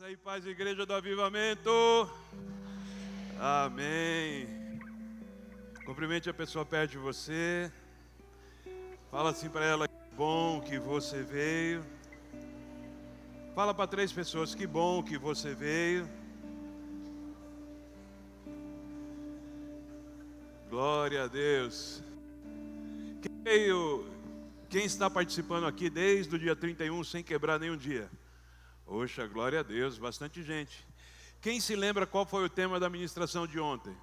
Graça e paz, Igreja do Avivamento. Amém. Cumprimente a pessoa perto de você. Fala assim para ela: que bom que você veio. Fala para 3 pessoas: que bom que você veio. Glória a Deus. Quem está participando aqui desde o dia 31 sem quebrar nenhum dia? Poxa, glória a Deus, bastante gente. Quem se lembra qual foi o tema da ministração de ontem?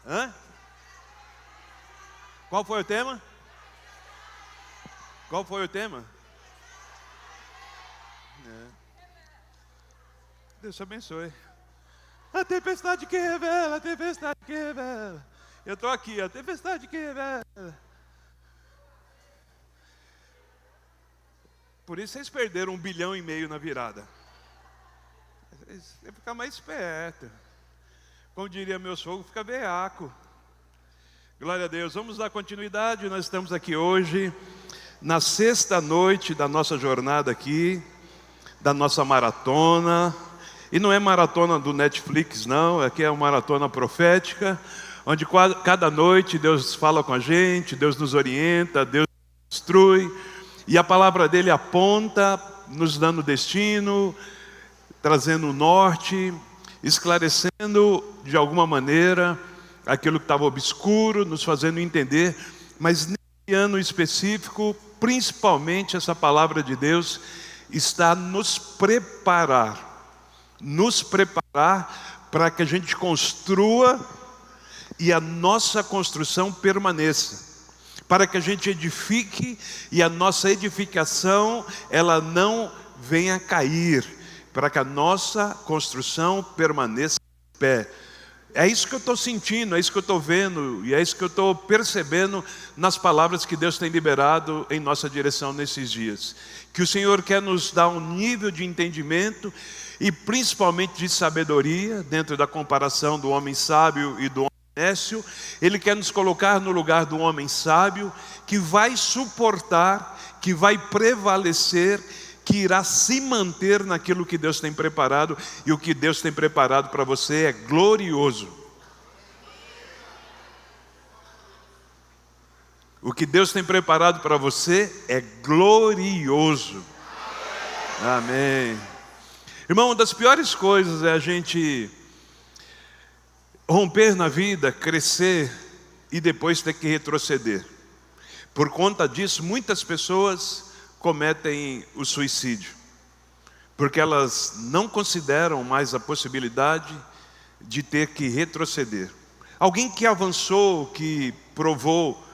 Hã? Qual foi o tema? Qual foi o tema? Deus te abençoe. A tempestade que revela, a tempestade que revela. Eu estou aqui, a tempestade que revela. Por isso vocês perderam 1,5 bilhão na virada. Você fica mais esperto. Como diria meu sogro, fica beaco. Glória a Deus. Vamos dar continuidade. Nós estamos aqui hoje, na 6ª noite da nossa jornada aqui, da nossa maratona. E não é maratona do Netflix, não. Aqui é uma maratona profética, onde cada noite Deus fala com a gente, Deus nos orienta, Deus nos instrui. E a palavra dele aponta, nos dando destino, trazendo o norte, esclarecendo de alguma maneira aquilo que estava obscuro, nos fazendo entender. Mas nesse ano específico, principalmente essa palavra de Deus está nos preparar para que a gente construa e a nossa construção permaneça. Para que a gente edifique e a nossa edificação ela não venha a cair, para que a nossa construção permaneça em pé. É isso que eu estou sentindo, é isso que eu estou vendo e é isso que eu estou percebendo nas palavras que Deus tem liberado em nossa direção nesses dias. Que o Senhor quer nos dar um nível de entendimento e principalmente de sabedoria, dentro da comparação do homem sábio e do homem nécio. Ele quer nos colocar no lugar do homem sábio, que vai suportar, que vai prevalecer, que irá se manter naquilo que Deus tem preparado. E o que Deus tem preparado para você é glorioso. O que Deus tem preparado para você é glorioso. Amém. Irmão, uma das piores coisas é a gente romper na vida, crescer e depois ter que retroceder. Por conta disso, muitas pessoas cometem o suicídio, porque elas não consideram mais a possibilidade de ter que retroceder. Alguém que avançou, que provou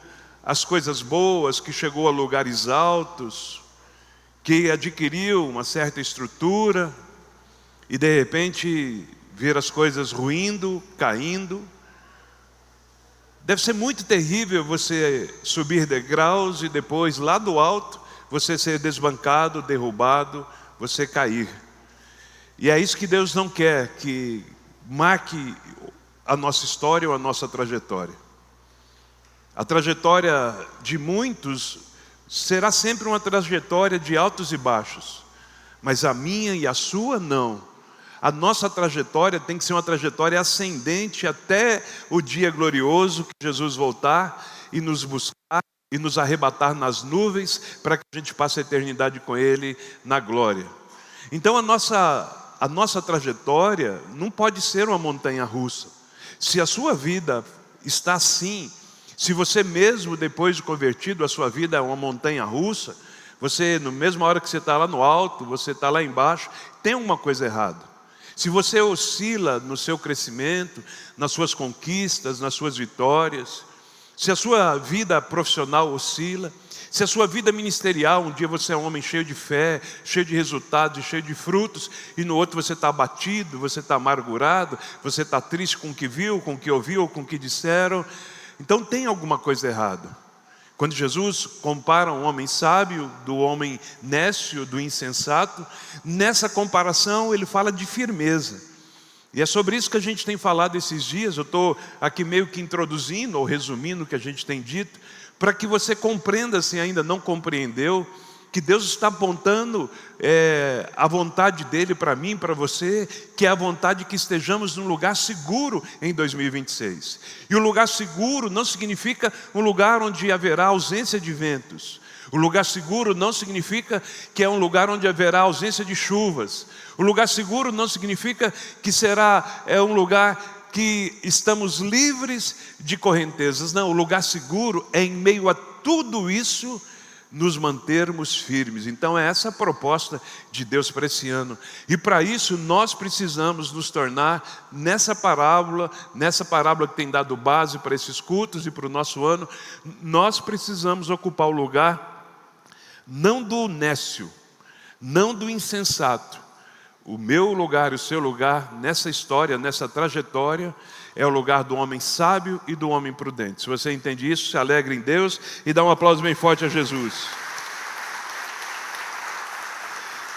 as coisas boas, que chegou a lugares altos, que adquiriu uma certa estrutura e de repente ver as coisas ruindo, caindo. Deve ser muito terrível você subir degraus e depois lá do alto você ser desbancado, derrubado, você cair. E é isso que Deus não quer, que marque a nossa história ou a nossa trajetória. A trajetória de muitos será sempre uma trajetória de altos e baixos, mas a minha e a sua não. A nossa trajetória tem que ser uma trajetória ascendente até o dia glorioso que Jesus voltar e nos buscar e nos arrebatar nas nuvens, para que a gente passe a eternidade com Ele na glória. Então a nossa trajetória não pode ser uma montanha russa. Se a sua vida está assim, se você mesmo depois de convertido a sua vida é uma montanha russa, você na mesma hora que você está lá no alto, você está lá embaixo, tem uma coisa errada. Se você oscila no seu crescimento, nas suas conquistas, nas suas vitórias, se a sua vida profissional oscila, se a sua vida ministerial, um dia você é um homem cheio de fé, cheio de resultados, cheio de frutos, e no outro você está abatido, você está amargurado, você está triste com o que viu, com o que ouviu, com o que disseram, então tem alguma coisa errada. Quando Jesus compara um homem sábio do homem nécio, do insensato, nessa comparação ele fala de firmeza. E é sobre isso que a gente tem falado esses dias. Eu estou aqui meio que introduzindo ou resumindo o que a gente tem dito, para que você compreenda, se ainda não compreendeu, que Deus está apontando a vontade dEle para mim, para você, que é a vontade que estejamos num lugar seguro em 2026. E o lugar seguro não significa um lugar onde haverá ausência de ventos. O lugar seguro não significa que é um lugar onde haverá ausência de chuvas. O lugar seguro não significa que será um lugar que estamos livres de correntezas. Não, o lugar seguro é em meio a tudo isso nos mantermos firmes. Então é essa a proposta de Deus para esse ano. E para isso nós precisamos nos tornar nessa parábola que tem dado base para esses cultos e para o nosso ano, nós precisamos ocupar o lugar não do nécio, não do insensato. O meu lugar e o seu lugar nessa história, nessa trajetória, é o lugar do homem sábio e do homem prudente. Se você entende isso, se alegre em Deus e dá um aplauso bem forte a Jesus.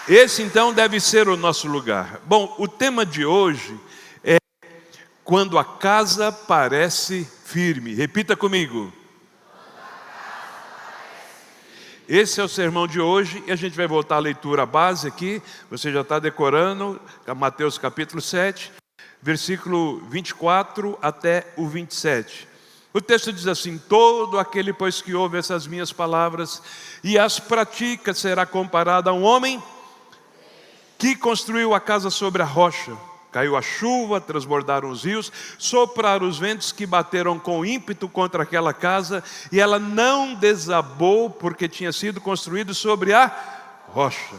Esse então deve ser o nosso lugar. Bom, o tema de hoje é quando a casa parece firme. Repita comigo. Esse é o sermão de hoje e a gente vai voltar à leitura base aqui. Você já está decorando, Mateus capítulo 7, versículo 24 até o 27. O texto diz assim: todo aquele, pois, que ouve essas minhas palavras e as pratica, será comparado a um homem que construiu a casa sobre a rocha. Caiu a chuva, transbordaram os rios, sopraram os ventos que bateram com ímpeto contra aquela casa, e ela não desabou, porque tinha sido construído sobre a rocha.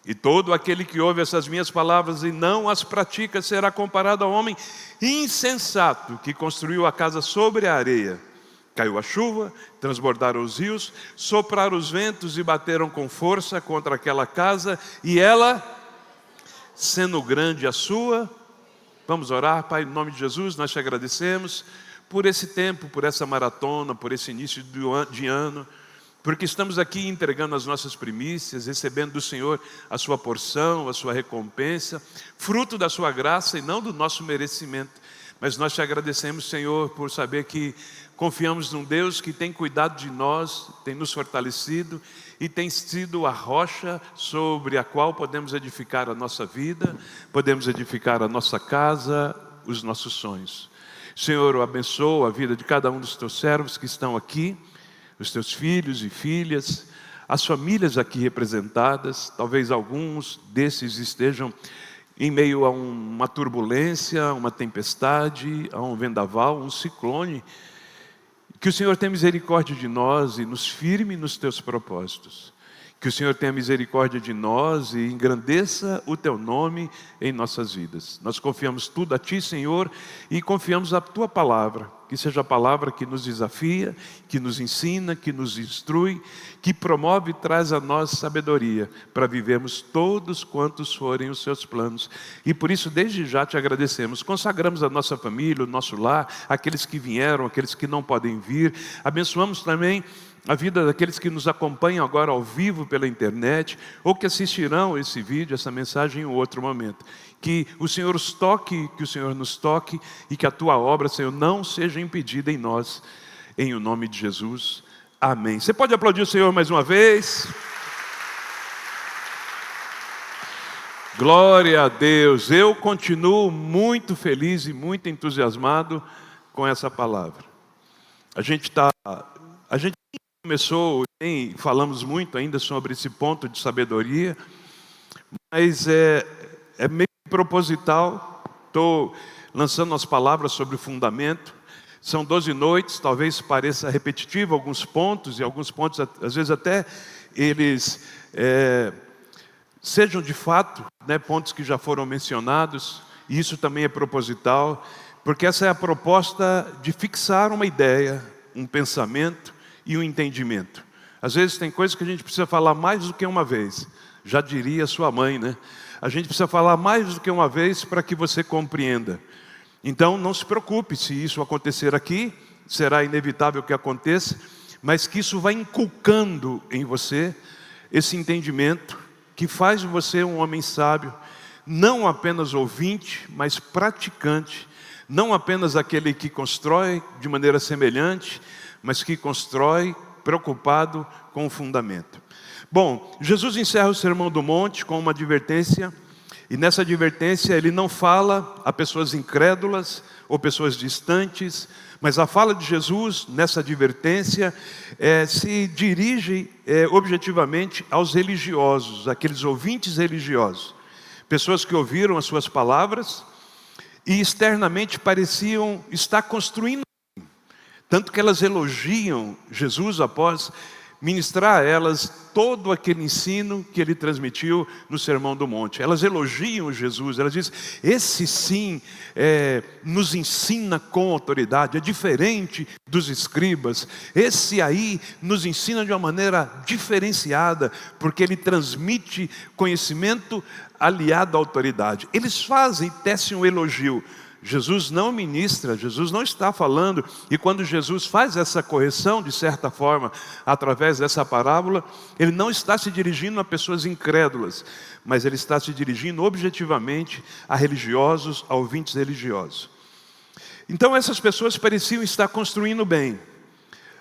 E todo aquele que ouve essas minhas palavras e não as pratica, será comparado ao homem insensato, que construiu a casa sobre a areia. Caiu a chuva, transbordaram os rios, sopraram os ventos e bateram com força contra aquela casa, e ela, sendo grande a sua... Vamos orar. Pai, em nome de Jesus, nós te agradecemos por esse tempo, por essa maratona, por esse início de ano, porque estamos aqui entregando as nossas primícias, recebendo do Senhor a sua porção, a sua recompensa, fruto da sua graça e não do nosso merecimento. Mas nós te agradecemos, Senhor, por saber que confiamos num Deus que tem cuidado de nós, tem nos fortalecido e tem sido a rocha sobre a qual podemos edificar a nossa vida, podemos edificar a nossa casa, os nossos sonhos. Senhor, abençoa a vida de cada um dos teus servos que estão aqui, os teus filhos e filhas, as famílias aqui representadas. Talvez alguns desses estejam em meio a uma turbulência, uma tempestade, a um vendaval, um ciclone. Que o Senhor tenha misericórdia de nós e nos firme nos teus propósitos. Que o Senhor tenha misericórdia de nós e engrandeça o teu nome em nossas vidas. Nós confiamos tudo a ti, Senhor, e confiamos a tua palavra. Que seja a palavra que nos desafia, que nos ensina, que nos instrui, que promove e traz a nós sabedoria para vivermos todos quantos forem os seus planos. E por isso, desde já te agradecemos. Consagramos a nossa família, o nosso lar, aqueles que vieram, aqueles que não podem vir. Abençoamos também a vida daqueles que nos acompanham agora ao vivo pela internet, ou que assistirão esse vídeo, essa mensagem em outro momento. Que o Senhor os toque, que o Senhor nos toque, e que a tua obra, Senhor, não seja impedida em nós, em o nome de Jesus. Amém. Você pode aplaudir o Senhor mais uma vez? Glória a Deus. Eu continuo muito feliz e muito entusiasmado com essa palavra. A gente começou, falamos muito ainda sobre esse ponto de sabedoria, mas é meio proposital. Estou lançando as palavras sobre o fundamento. São 12 noites, talvez pareça repetitivo alguns pontos, e alguns pontos, às vezes até eles sejam de fato, pontos que já foram mencionados, e isso também é proposital, porque essa é a proposta de fixar uma ideia, um pensamento e um entendimento. Às vezes tem coisas que a gente precisa falar mais do que uma vez, já diria sua mãe, né? A gente precisa falar mais do que uma vez para que você compreenda. Então não se preocupe se isso acontecer aqui, será inevitável que aconteça, mas que isso vai inculcando em você esse entendimento que faz de você um homem sábio, não apenas ouvinte, mas praticante, não apenas aquele que constrói de maneira semelhante, mas que constrói, preocupado com o fundamento. Bom, Jesus encerra o Sermão do Monte com uma advertência, e nessa advertência ele não fala a pessoas incrédulas ou pessoas distantes, mas a fala de Jesus nessa advertência se dirige objetivamente aos religiosos, aqueles ouvintes religiosos, pessoas que ouviram as suas palavras e externamente pareciam estar construindo, tanto que elas elogiam Jesus após ministrar a elas todo aquele ensino que ele transmitiu no Sermão do Monte. Elas elogiam Jesus, elas dizem, esse sim nos ensina com autoridade, é diferente dos escribas, esse aí nos ensina de uma maneira diferenciada, porque ele transmite conhecimento aliado à autoridade. Eles tecem um elogio. Jesus não ministra, Jesus não está falando, e quando Jesus faz essa correção, de certa forma, através dessa parábola, ele não está se dirigindo a pessoas incrédulas, mas ele está se dirigindo objetivamente a religiosos, a ouvintes religiosos. Então essas pessoas pareciam estar construindo bem.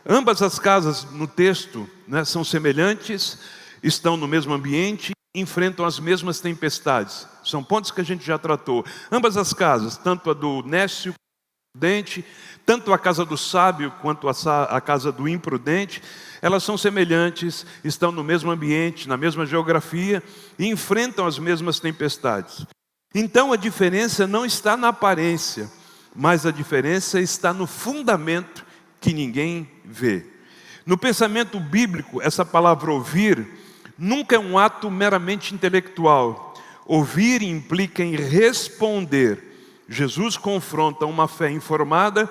Ambas as casas no texto, são semelhantes, estão no mesmo ambiente, enfrentam as mesmas tempestades. São pontos que a gente já tratou. Ambas as casas, tanto a do nécio quanto do prudente, tanto a casa do sábio quanto a casa do imprudente, elas são semelhantes, estão no mesmo ambiente, na mesma geografia e enfrentam as mesmas tempestades. Então a diferença não está na aparência, mas a diferença está no fundamento que ninguém vê. No pensamento bíblico, essa palavra ouvir nunca é um ato meramente intelectual. Ouvir implica em responder. Jesus confronta uma fé informada,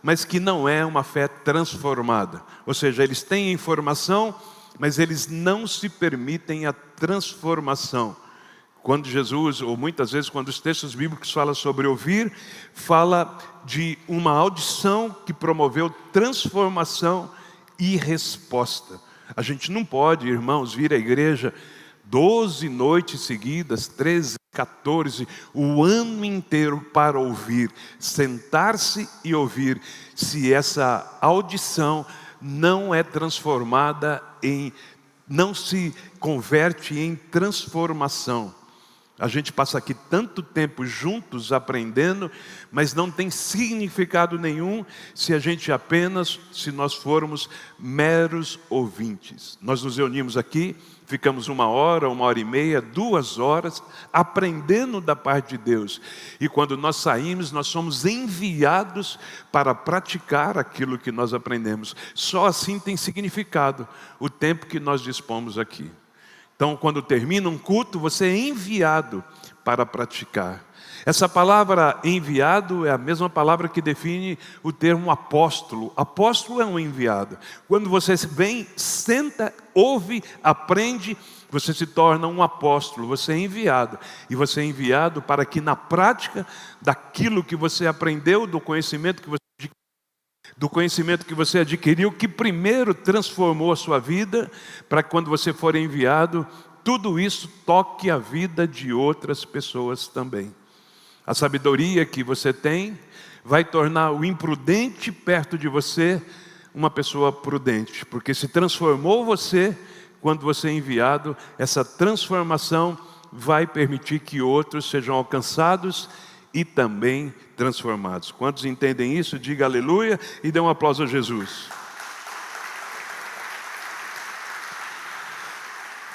mas que não é uma fé transformada. Ou seja, eles têm informação, mas eles não se permitem a transformação. Quando Jesus, ou muitas vezes quando os textos bíblicos falam sobre ouvir, fala de uma audição que promoveu transformação e resposta. A gente não pode, irmãos, vir à igreja 12 noites seguidas, 13, 14, o ano inteiro para ouvir, sentar-se e ouvir, se essa audição não é transformada não se converte em transformação. A gente passa aqui tanto tempo juntos aprendendo, mas não tem significado nenhum se nós formos meros ouvintes. Nós nos reunimos aqui, ficamos 1 hora, 1h30, 2 horas, aprendendo da parte de Deus. E quando nós saímos, nós somos enviados para praticar aquilo que nós aprendemos. Só assim tem significado o tempo que nós dispomos aqui. Então, quando termina um culto, você é enviado para praticar. Essa palavra enviado é a mesma palavra que define o termo apóstolo. Apóstolo é um enviado. Quando você vem, senta, ouve, aprende, você se torna um apóstolo, você é enviado. E você é enviado para que na prática daquilo que você aprendeu, do conhecimento que você adquiriu, que primeiro transformou a sua vida, para que quando você for enviado, tudo isso toque a vida de outras pessoas também. A sabedoria que você tem vai tornar o imprudente perto de você uma pessoa prudente, porque se transformou você, quando você é enviado, essa transformação vai permitir que outros sejam alcançados e também transformados. Quantos entendem isso? Diga aleluia e dê um aplauso a Jesus.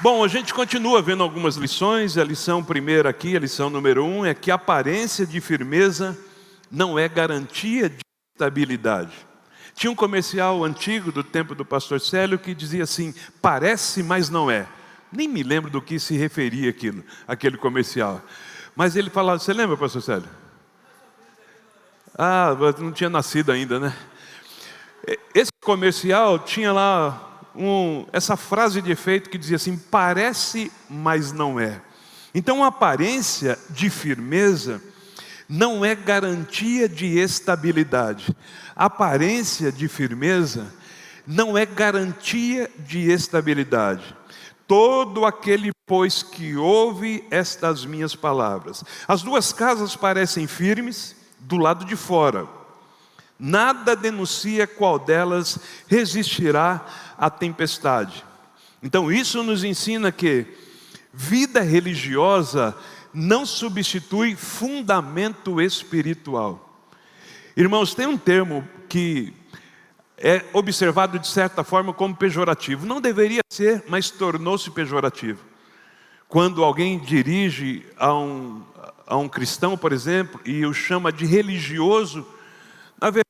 Bom, a gente continua vendo algumas lições. A lição primeira aqui, a lição número 1, é que a aparência de firmeza não é garantia de estabilidade. Tinha um comercial antigo do tempo do pastor Célio que dizia assim: parece, mas não é. Nem me lembro do que se referia aquele comercial. Mas ele falava, você lembra, pastor Célio? Ah, não tinha nascido ainda, né? Esse comercial tinha lá essa frase de efeito que dizia assim: parece, mas não é. Então a aparência de firmeza não é garantia de estabilidade. A aparência de firmeza não é garantia de estabilidade. Todo aquele, pois, que ouve estas minhas palavras. As duas casas parecem firmes do lado de fora. Nada denuncia qual delas resistirá à tempestade. Então isso nos ensina que vida religiosa não substitui fundamento espiritual. Irmãos, tem um termo que é observado de certa forma como pejorativo. Não deveria ser, mas tornou-se pejorativo. Quando alguém dirige a um cristão, por exemplo, e o chama de religioso, na verdade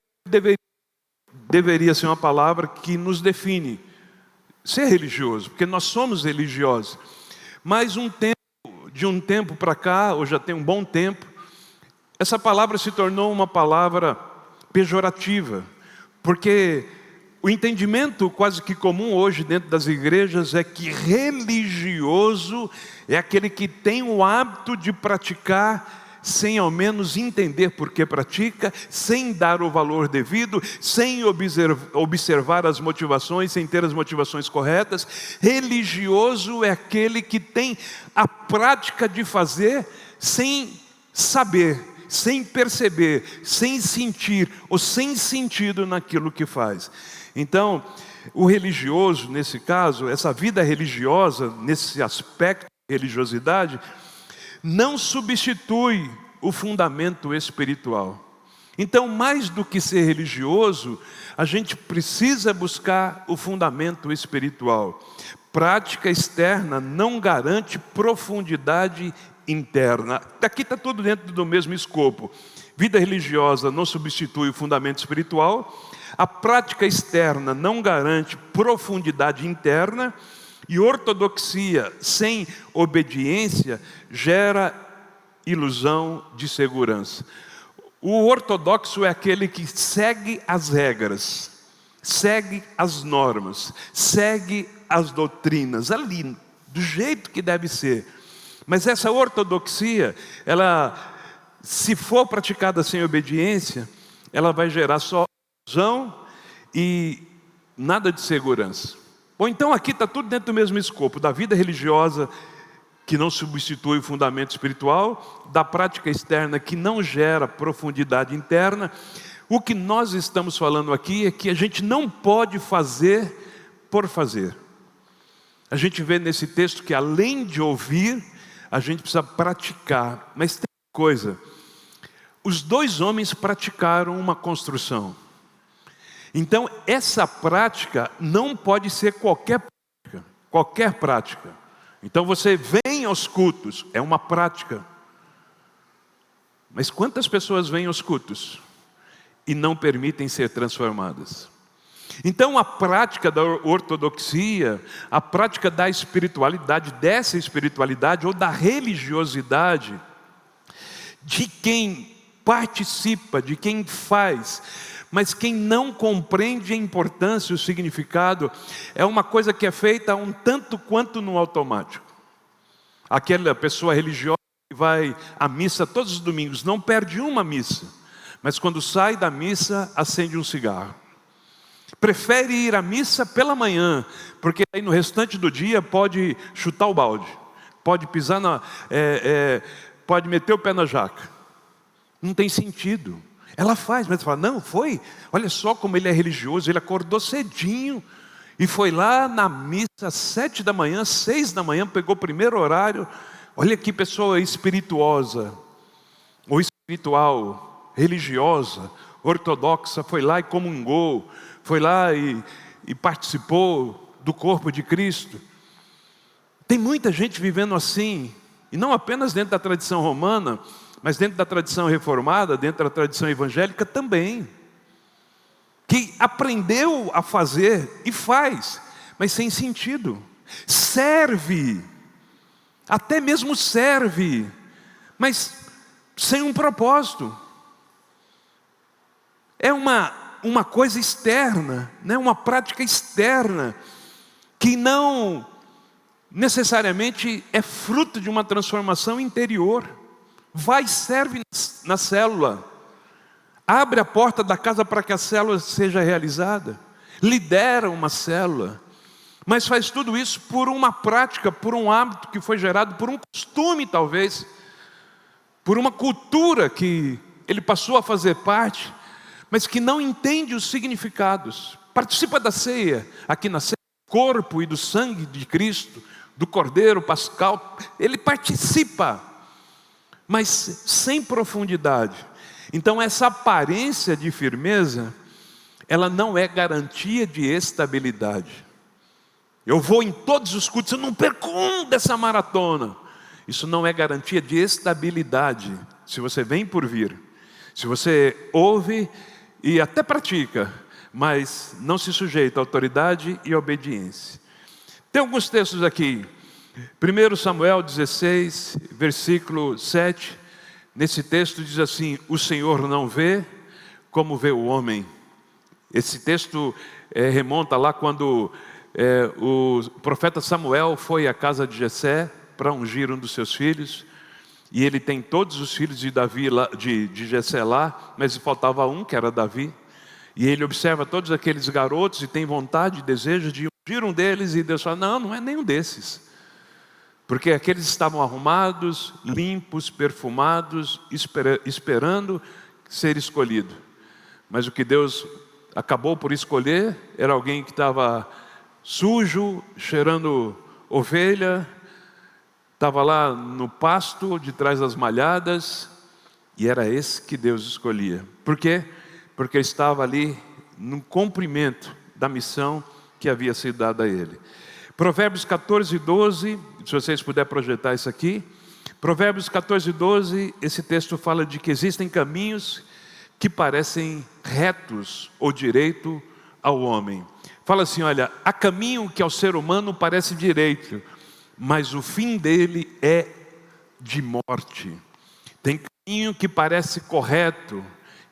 deveria ser uma palavra que nos define. Ser religioso, porque nós somos religiosos. Mas de um tempo para cá, ou já tem um bom tempo, essa palavra se tornou uma palavra pejorativa, porque o entendimento quase que comum hoje dentro das igrejas é que religioso é aquele que tem o hábito de praticar sem ao menos entender por que pratica, sem dar o valor devido, sem observar as motivações, sem ter as motivações corretas. Religioso é aquele que tem a prática de fazer sem saber, sem perceber, sem sentir ou sem sentido naquilo que faz. Então, o religioso, nesse caso, essa vida religiosa, nesse aspecto de religiosidade, não substitui o fundamento espiritual. Então, mais do que ser religioso, a gente precisa buscar o fundamento espiritual. Prática externa não garante profundidade interna. Aqui está tudo dentro do mesmo escopo. Vida religiosa não substitui o fundamento espiritual. A prática externa não garante profundidade interna. E ortodoxia sem obediência gera ilusão de segurança. O ortodoxo é aquele que segue as regras, segue as normas, segue as doutrinas, ali, do jeito que deve ser. Mas essa ortodoxia, ela, se for praticada sem obediência, ela vai gerar só ilusão e nada de segurança. Ou então aqui está tudo dentro do mesmo escopo, da vida religiosa que não substitui o fundamento espiritual, da prática externa que não gera profundidade interna. O que nós estamos falando aqui é que a gente não pode fazer por fazer. A gente vê nesse texto que além de ouvir, a gente precisa praticar. Mas tem uma coisa, os dois homens praticaram uma construção. Então, essa prática não pode ser qualquer prática. Então, você vem aos cultos, é uma prática. Mas quantas pessoas vêm aos cultos e não permitem ser transformadas? Então, a prática da ortodoxia, a prática da espiritualidade, dessa espiritualidade ou da religiosidade, de quem participa, de quem faz, mas quem não compreende a importância, o significado, é uma coisa que é feita um tanto quanto no automático. Aquela pessoa religiosa que vai à missa todos os domingos, não perde uma missa, mas quando sai da missa, acende um cigarro. Prefere ir à missa pela manhã, porque aí no restante do dia pode chutar o balde, pode pisar pode meter o pé na jaca. Não tem sentido. Ela faz, mas fala, não, foi. Olha só como ele é religioso, ele acordou cedinho e foi lá na missa às 7 da manhã, 6 da manhã, pegou o primeiro horário. Olha que pessoa espirituosa, ou espiritual, religiosa, ortodoxa, foi lá e comungou, foi lá e participou do corpo de Cristo. Tem muita gente vivendo assim, e não apenas dentro da tradição romana, mas dentro da tradição reformada, dentro da tradição evangélica também, que aprendeu a fazer e faz, mas sem sentido. Serve, até mesmo serve, mas sem um propósito. É uma coisa externa, né? Uma prática externa, que não necessariamente é fruto de uma transformação interior. Vai e serve na célula, abre a porta da casa para que a célula seja realizada, lidera uma célula, mas faz tudo isso por uma prática, por um hábito que foi gerado, por um costume talvez, por uma cultura que ele passou a fazer parte, mas que não entende os significados. Participa da ceia, aqui na ceia, do corpo e do sangue de Cristo, do Cordeiro Pascal, ele participa, mas sem profundidade. Então essa aparência de firmeza, ela não é garantia de estabilidade. Eu vou em todos os cultos, eu não perco um dessa maratona. Isso não é garantia de estabilidade. Se você vem por vir, se você ouve e até pratica, mas não se sujeita à autoridade e obediência. Tem alguns textos aqui. 1 Samuel 16, versículo 7. Nesse texto diz assim: o Senhor não vê como vê o homem. Esse texto remonta lá quando o profeta Samuel foi à casa de Jessé para ungir um dos seus filhos. E ele tem todos os filhos de Davi lá, de Jessé lá, mas faltava um, que era Davi. E ele observa todos aqueles garotos e tem vontade, desejo de ungir um deles. E Deus fala: não é nenhum desses. Porque aqueles estavam arrumados, limpos, perfumados, esperando ser escolhido. Mas o que Deus acabou por escolher era alguém que estava sujo, cheirando ovelha, estava lá no pasto, de trás das malhadas, e era esse que Deus escolhia. Por quê? Porque estava ali no cumprimento da missão que havia sido dada a ele. Provérbios 14, 12, se vocês puderem projetar isso aqui. Provérbios 14, 12, esse texto fala de que existem caminhos que parecem retos ou direito ao homem. Fala assim: olha, há caminho que ao ser humano parece direito, mas o fim dele é de morte. Tem caminho que parece correto,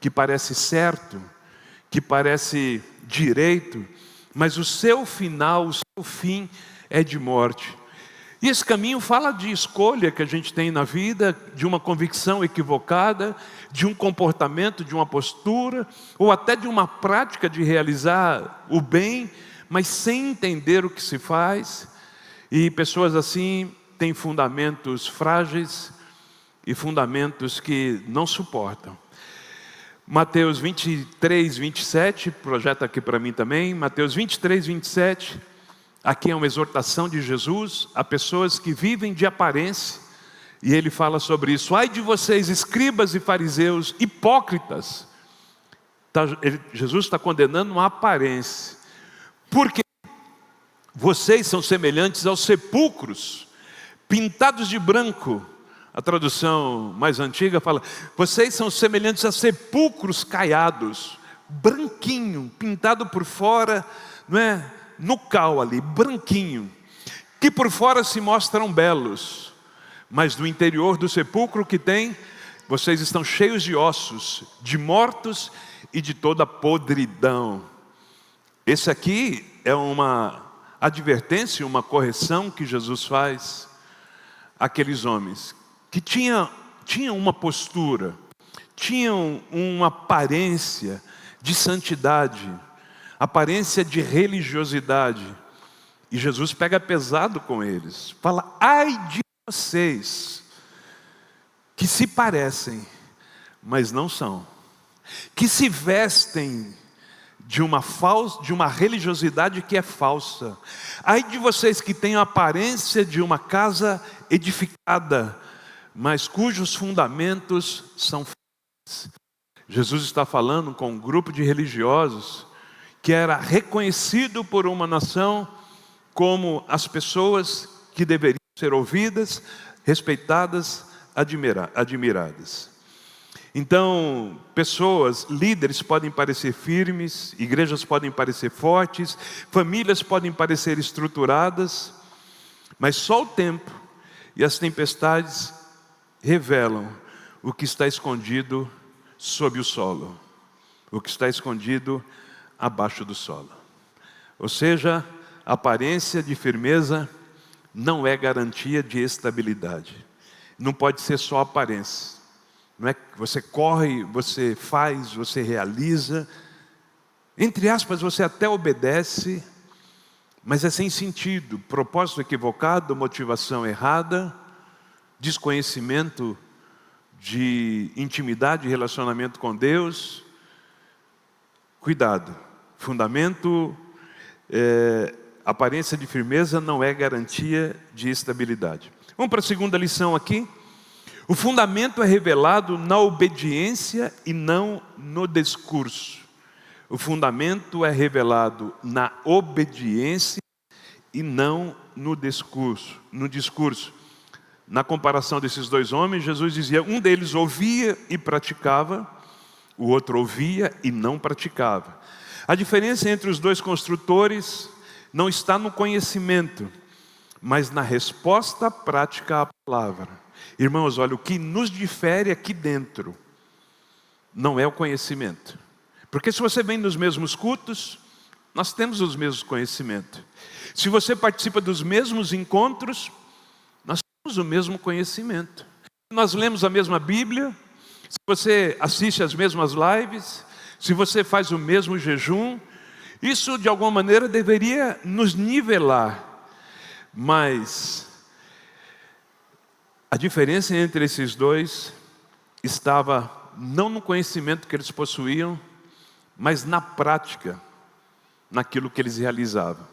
que parece certo, que parece direito, mas o seu final, o seu fim é de morte. E esse caminho fala de escolha que a gente tem na vida, de uma convicção equivocada, de um comportamento, de uma postura, ou até de uma prática de realizar o bem, mas sem entender o que se faz. E pessoas assim têm fundamentos frágeis e fundamentos que não suportam. Mateus 23, 27, projeta aqui para mim também. Mateus 23, 27, aqui é uma exortação de Jesus a pessoas que vivem de aparência. E ele fala sobre isso: ai de vocês, escribas e fariseus, hipócritas. Jesus está condenando uma aparência. Porque vocês são semelhantes aos sepulcros, pintados de branco. A tradução mais antiga fala: vocês são semelhantes a sepulcros caiados, branquinho, pintado por fora, não é? No cal ali, branquinho, que por fora se mostram belos, mas do interior do sepulcro que tem, vocês estão cheios de ossos, de mortos e de toda podridão. Esse aqui é uma advertência, uma correção que Jesus faz àqueles homens que tinham uma postura, tinham uma aparência de santidade, aparência de religiosidade. E Jesus pega pesado com eles, fala: ai de vocês, que se parecem, mas não são, que se vestem de uma religiosidade que é falsa. Ai de vocês que têm a aparência de uma casa edificada, mas cujos fundamentos são falsos. Jesus está falando com um grupo de religiosos que era reconhecido por uma nação como as pessoas que deveriam ser ouvidas, respeitadas, admiradas. Então, pessoas, líderes podem parecer firmes, igrejas podem parecer fortes, famílias podem parecer estruturadas, mas só o tempo e as tempestades revelam o que está escondido sob o solo, o que está escondido abaixo do solo. Ou seja, a aparência de firmeza não é garantia de estabilidade. Não pode ser só aparência. Não é que você corre, você faz, você realiza, entre aspas, você até obedece, mas é sem sentido, propósito equivocado, motivação errada, desconhecimento de intimidade e relacionamento com Deus, Cuidado, fundamento, aparência de firmeza não é garantia de estabilidade. Vamos para a segunda lição aqui. O fundamento é revelado na obediência e não no discurso. O fundamento é revelado na obediência e não no discurso. Na comparação desses dois homens, Jesus dizia, um deles ouvia e praticava, o outro ouvia e não praticava. A diferença entre os dois construtores não está no conhecimento, mas na resposta prática à palavra. Irmãos, olha, o que nos difere aqui dentro não é o conhecimento. Porque se você vem nos mesmos cultos, nós temos os mesmos conhecimentos. Se você participa dos mesmos encontros, nós temos o mesmo conhecimento. Nós lemos a mesma Bíblia, se você assiste as mesmas lives, se você faz o mesmo jejum, isso de alguma maneira deveria nos nivelar. Mas a diferença entre esses dois estava não no conhecimento que eles possuíam, mas na prática, naquilo que eles realizavam.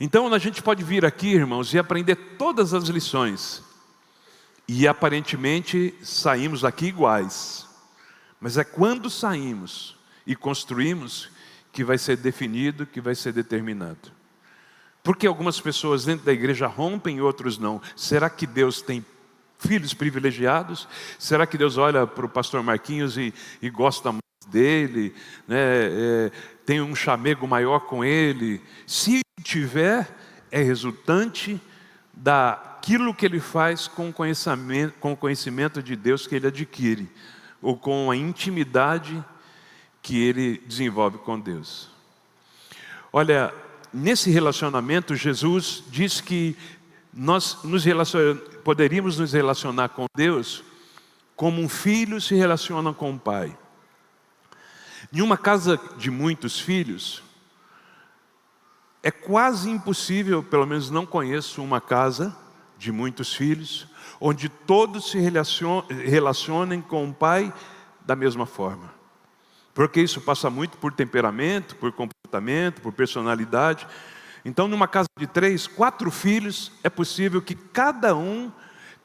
Então a gente pode vir aqui, irmãos, e aprender todas as lições, e aparentemente saímos daqui iguais, mas é quando saímos e construímos que vai ser definido, que vai ser determinado. Porque algumas pessoas dentro da igreja rompem e outros não. Será que Deus tem filhos privilegiados? Será que Deus olha para o pastor Marquinhos e gosta mais dele, né? Tem um chamego maior com ele? Se tiver, é resultante daquilo que ele faz com o conhecimento de Deus que ele adquire, ou com a intimidade que ele desenvolve com Deus. Olha, nesse relacionamento, Jesus diz que nós poderíamos nos relacionar com Deus como um filho se relaciona com o pai. Em uma casa de muitos filhos, é quase impossível, pelo menos não conheço uma casa de muitos filhos, onde todos se relacionem com o pai da mesma forma. Porque isso passa muito por temperamento, por comportamento, por personalidade. Então, numa casa de 3, 4 filhos, é possível que cada um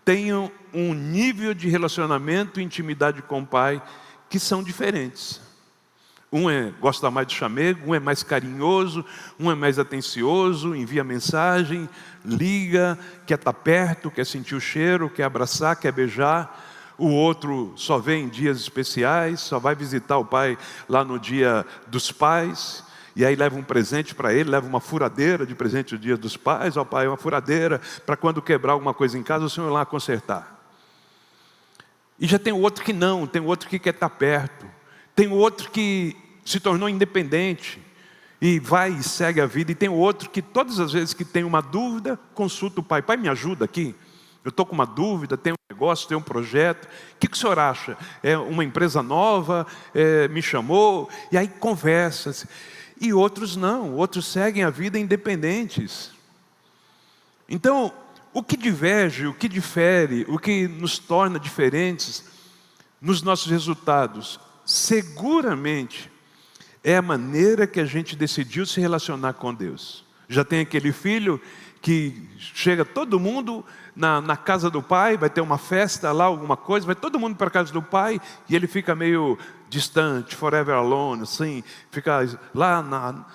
tenha um nível de relacionamento e intimidade com o pai que são diferentes. Um gosta mais de chamego, um é mais carinhoso, um é mais atencioso, envia mensagem, liga, quer estar perto, quer sentir o cheiro, quer abraçar, quer beijar. O outro só vem em dias especiais, só vai visitar o pai lá no dia dos pais, e aí leva um presente para ele, leva uma furadeira de presente no dia dos pais. Ó pai, uma furadeira, para quando quebrar alguma coisa em casa, o senhor ir lá consertar. E já tem o outro que não, tem o outro que quer estar perto, tem o outro que se tornou independente, e vai e segue a vida, e tem o outro que todas as vezes que tem uma dúvida, consulta o pai. Pai, me ajuda aqui, eu estou com uma dúvida, tenho um negócio, tenho um projeto, o que o senhor acha? É uma empresa nova, me chamou, e aí conversa. E outros não, outros seguem a vida independentes. Então, o que diverge, o que difere, o que nos torna diferentes nos nossos resultados, seguramente é a maneira que a gente decidiu se relacionar com Deus. Já tem aquele filho que chega todo mundo na casa do pai, vai ter uma festa lá, alguma coisa, vai todo mundo para a casa do pai, e ele fica meio distante, forever alone, assim, fica lá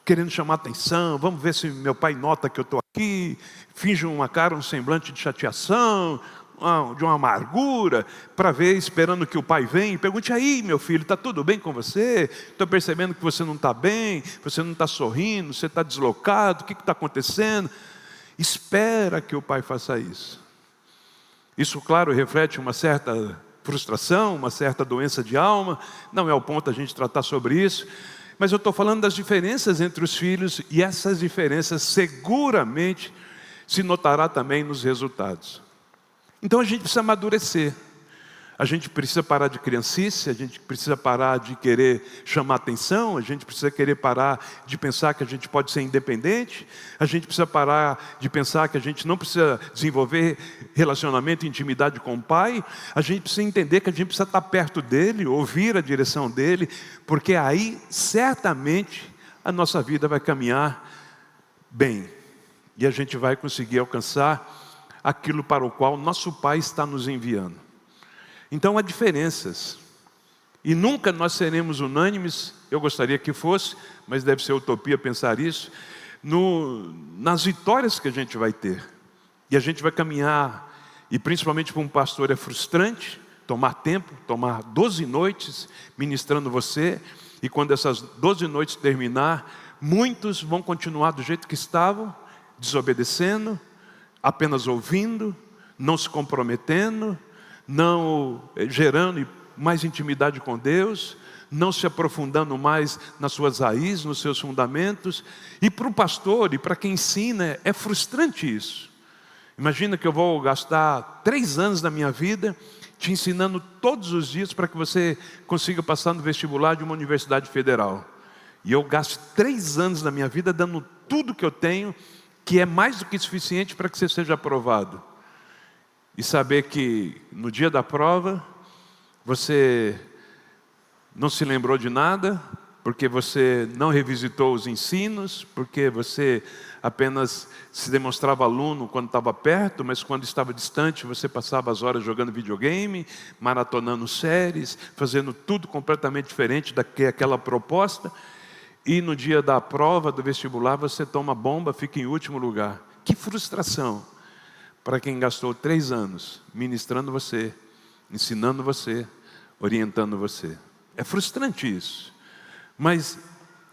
querendo chamar atenção. Vamos ver se meu pai nota que eu estou aqui. Finge uma cara, um semblante de chateação, de uma amargura, para ver, esperando que o pai venha e pergunte: aí meu filho, está tudo bem com você? Estou percebendo que você não está bem, você não está sorrindo, você está deslocado, o que está acontecendo? Espera que o pai faça isso. Isso, claro, reflete uma certa frustração, uma certa doença de alma. Não é o ponto a gente tratar sobre isso, mas eu estou falando das diferenças entre os filhos, e essas diferenças seguramente se notará também nos resultados. Então a gente precisa amadurecer. A gente precisa parar de criancice, a gente precisa parar de querer chamar atenção, a gente precisa querer parar de pensar que a gente pode ser independente, a gente precisa parar de pensar que a gente não precisa desenvolver relacionamento e intimidade com o Pai, a gente precisa entender que a gente precisa estar perto dEle, ouvir a direção dEle, porque aí certamente a nossa vida vai caminhar bem e a gente vai conseguir alcançar aquilo para o qual nosso Pai está nos enviando. Então há diferenças, e nunca nós seremos unânimes, eu gostaria que fosse, mas deve ser utopia pensar isso, nas vitórias que a gente vai ter, e a gente vai caminhar, e principalmente para um pastor é frustrante, tomar tempo, tomar 12 noites ministrando você, e quando essas 12 noites terminar, muitos vão continuar do jeito que estavam, desobedecendo, apenas ouvindo, não se comprometendo, não gerando mais intimidade com Deus, não se aprofundando mais nas suas raízes, nos seus fundamentos. E para o pastor e para quem ensina, é frustrante isso. Imagina que eu vou gastar 3 anos da minha vida te ensinando todos os dias para que você consiga passar no vestibular de uma universidade federal. E eu gasto 3 anos da minha vida dando tudo que eu tenho, que é mais do que suficiente para que você seja aprovado. E saber que no dia da prova, você não se lembrou de nada, porque você não revisitou os ensinos, porque você apenas se demonstrava aluno quando estava perto, mas quando estava distante você passava as horas jogando videogame, maratonando séries, fazendo tudo completamente diferente daquela proposta, e no dia da prova do vestibular você toma bomba, fica em último lugar. Que frustração! Para quem gastou 3 anos ministrando você, ensinando você, orientando você. É frustrante isso. Mas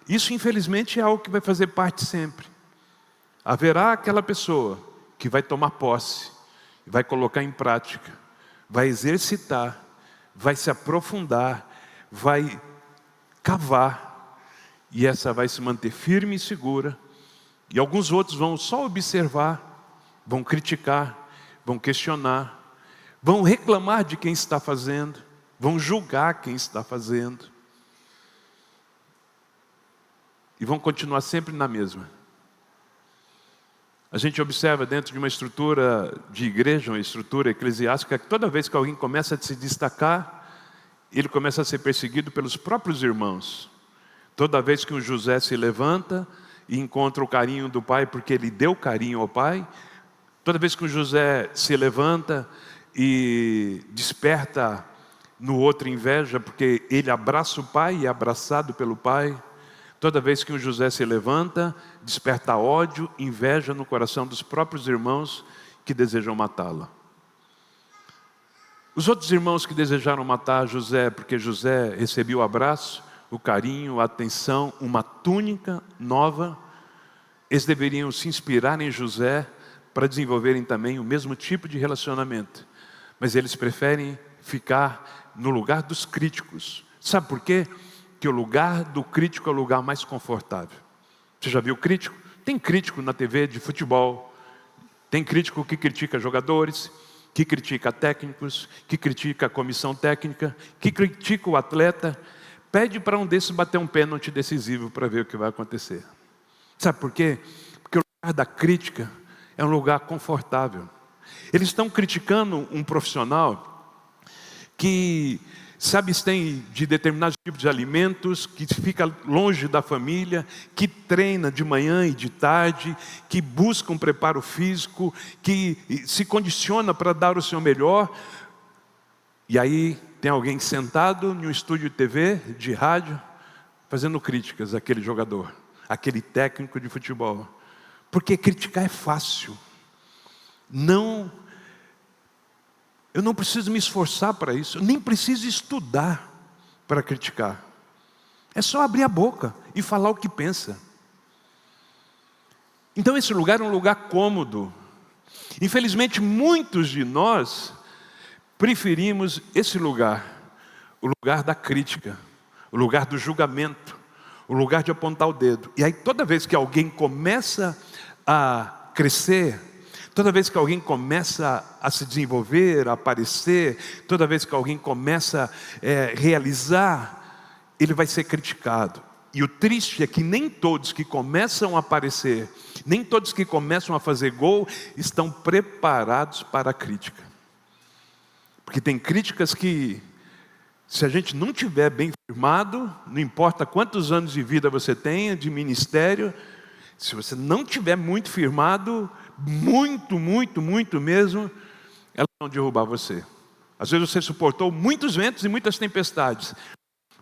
isso infelizmente é algo que vai fazer parte sempre. Haverá aquela pessoa que vai tomar posse, vai colocar em prática, vai exercitar, vai se aprofundar, vai cavar, e essa vai se manter firme e segura, e alguns outros vão só observar, vão criticar, vão questionar, vão reclamar de quem está fazendo, vão julgar quem está fazendo, e vão continuar sempre na mesma. A gente observa dentro de uma estrutura de igreja, uma estrutura eclesiástica, que toda vez que alguém começa a se destacar, ele começa a ser perseguido pelos próprios irmãos. Toda vez que um José se levanta e encontra o carinho do pai, porque ele deu carinho ao pai, toda vez que o José se levanta e desperta no outro inveja, porque ele abraça o pai e é abraçado pelo pai. Toda vez que o José se levanta, desperta ódio, inveja no coração dos próprios irmãos que desejam matá-lo. Os outros irmãos que desejaram matar José, porque José recebeu o abraço, o carinho, a atenção, uma túnica nova, eles deveriam se inspirar em José para desenvolverem também o mesmo tipo de relacionamento. Mas eles preferem ficar no lugar dos críticos. Sabe por quê? Porque o lugar do crítico é o lugar mais confortável. Você já viu crítico? Tem crítico na TV de futebol. Tem crítico que critica jogadores, que critica técnicos, que critica a comissão técnica, que critica o atleta. Pede para um desses bater um pênalti decisivo para ver o que vai acontecer. Sabe por quê? Porque o lugar da crítica é um lugar confortável. Eles estão criticando um profissional que se abstém de determinados tipos de alimentos, que fica longe da família, que treina de manhã e de tarde, que busca um preparo físico, que se condiciona para dar o seu melhor. E aí tem alguém sentado em um estúdio de TV, de rádio, fazendo críticas àquele jogador, àquele técnico de futebol. Porque criticar é fácil. Eu não preciso me esforçar para isso, eu nem preciso estudar para criticar. É só abrir a boca e falar o que pensa. Então esse lugar é um lugar cômodo. Infelizmente muitos de nós preferimos esse lugar, o lugar da crítica, o lugar do julgamento, o lugar de apontar o dedo. E aí toda vez que alguém começa a crescer, Toda vez que alguém começa a se desenvolver, a aparecer, toda vez que alguém começa a realizar, ele vai ser criticado. E o triste é que nem todos que começam a aparecer, nem todos que começam a fazer gol, estão preparados para a crítica. Porque tem críticas que, se a gente não tiver bem firmado, não importa quantos anos de vida você tenha, de ministério, se você não tiver muito firmado, muito mesmo, elas vão derrubar você. Às vezes você suportou muitos ventos e muitas tempestades,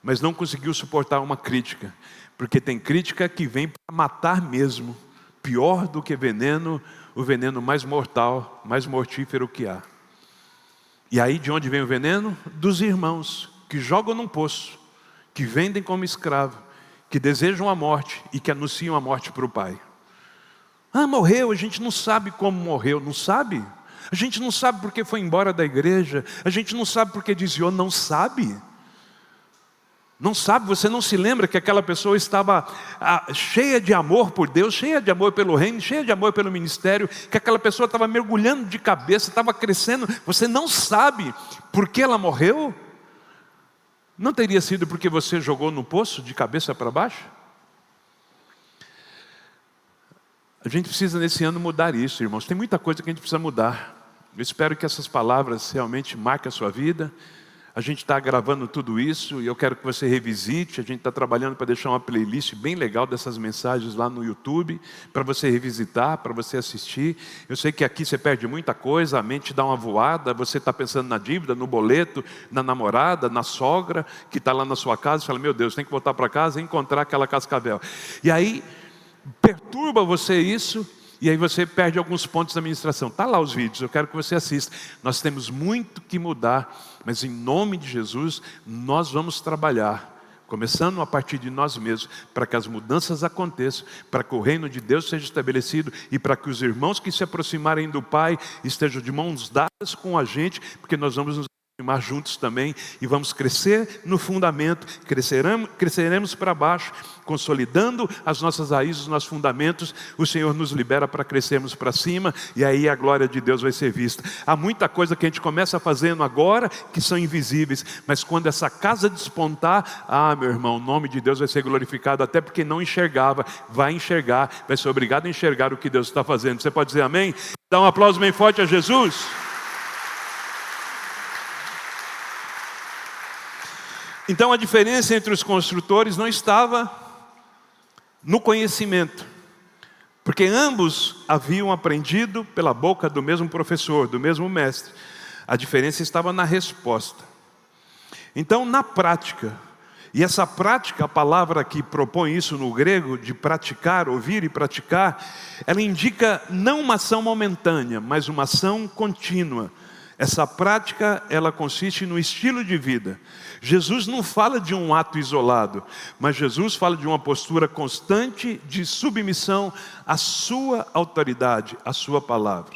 mas não conseguiu suportar uma crítica, porque tem crítica que vem para matar mesmo, pior do que veneno, o veneno mais mortal, mais mortífero que há. E aí de onde vem o veneno? Dos irmãos, que jogam num poço, que vendem como escravo, que desejam a morte e que anunciam a morte para o pai. Morreu, a gente não sabe como morreu, não sabe? A gente não sabe porque foi embora da igreja, a gente não sabe porque desviou, não sabe? Não sabe, você não se lembra que aquela pessoa estava cheia de amor por Deus, cheia de amor pelo reino, cheia de amor pelo ministério, que aquela pessoa estava mergulhando de cabeça, estava crescendo, você não sabe por que ela morreu? Não teria sido porque você jogou no poço de cabeça para baixo? A gente precisa nesse ano mudar isso, irmãos, tem muita coisa que a gente precisa mudar. Eu espero que essas palavras realmente marquem a sua vida. A gente está gravando tudo isso e eu quero que você revisite. A gente está trabalhando para deixar uma playlist bem legal dessas mensagens lá no YouTube, para você revisitar, para você assistir. Eu sei que aqui você perde muita coisa, a mente dá uma voada, você está pensando na dívida, no boleto, na namorada, na sogra, que está lá na sua casa, e fala, meu Deus, tem que voltar para casa e encontrar aquela cascavel. E aí, perturba você isso, e aí você perde alguns pontos da ministração. Está lá os vídeos, eu quero que você assista. Nós temos muito que mudar, mas em nome de Jesus, nós vamos trabalhar, começando a partir de nós mesmos, para que as mudanças aconteçam, para que o reino de Deus seja estabelecido, e para que os irmãos que se aproximarem do Pai, estejam de mãos dadas com a gente, porque nós vamos nos aproximar juntos também, e vamos crescer no fundamento, cresceremos para baixo, consolidando as nossas raízes, os nossos fundamentos. O Senhor nos libera para crescermos para cima, e aí a glória de Deus vai ser vista. Há muita coisa que a gente começa fazendo agora, que são invisíveis, mas quando essa casa despontar, meu irmão, o nome de Deus vai ser glorificado, até porque não enxergava, vai enxergar, vai ser obrigado a enxergar o que Deus está fazendo. Você pode dizer amém? Dá um aplauso bem forte a Jesus. Então a diferença entre os construtores não estava no conhecimento, porque ambos haviam aprendido pela boca do mesmo professor, do mesmo mestre. A diferença estava na resposta. Então na prática, e essa prática, a palavra que propõe isso no grego, de praticar, ouvir e praticar, ela indica não uma ação momentânea, mas uma ação contínua. Essa prática, ela consiste no estilo de vida. Jesus não fala de um ato isolado, mas Jesus fala de uma postura constante de submissão à sua autoridade, à sua palavra.